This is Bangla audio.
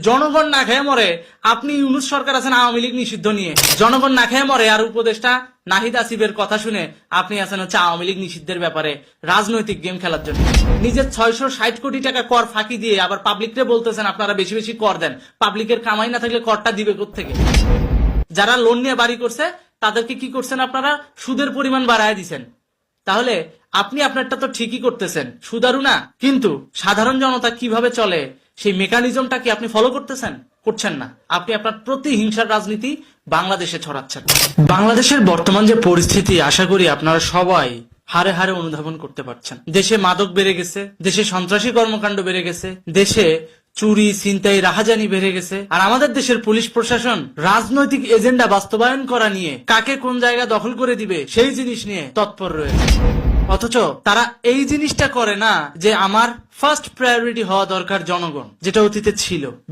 জনগণ না খেয়ে মরে, আপনি ইউনূস সরকার আছেন আওয়ামী লীগ নিষিদ্ধ নিয়ে, জনগণ না খেয়ে মরে, আর উপদেষ্টা নাহিদ আসিফের কথা শুনে আপনি আছেন হচ্ছে আওয়ামী লীগ নিষিদ্ধের ব্যাপারে রাজনৈতিক গেম খেলার জন্য। নিজের 660 কোটি টাকা কর ফাঁকি দিয়ে আবার পাবলিকরে বলতেছেন আপনারা বেশি বেশি কর দেন। পাবলিকের কামাই না থাকলে করটা দিবে কোত্থেকে? যারা লোন নিয়ে বাড়ি করছে তাদেরকে কি করছেন আপনারা? সুদের পরিমাণ বাড়ায় দিচ্ছেন। তাহলে আপনি আপনারটা তো ঠিকই করতেছেন, সুদারু না, কিন্তু সাধারণ জনতা কিভাবে চলে সেই মেকানিজমটা কি আপনি ফলো করতেছেন? করছেন না। আপনি আপনার প্রতিহিংসার রাজনীতি বাংলাদেশে ছড়াচ্ছেন। বাংলাদেশের বর্তমান যে পরিস্থিতি, আশা করি আপনারা সবাই হারে হারে অনুধাবন করতে পারছেন। দেশে মাদক বেড়ে গেছে, দেশে সন্ত্রাসী কর্মকাণ্ড বেড়ে গেছে, দেশে চুরি ছিনতাই রাহাজানি বেড়ে গেছে, আর আমাদের দেশের পুলিশ প্রশাসন রাজনৈতিক এজেন্ডা বাস্তবায়ন করা নিয়ে কাকে কোন জায়গা দখল করে দিবে সেই জিনিস নিয়ে তৎপর রয়েছে। অথচ তারা এই জিনিসটা করে না যে আমার ফার্স্ট প্রায়োরিটি হওয়া দরকার জনগণ, যেটা অতীতে ছিল।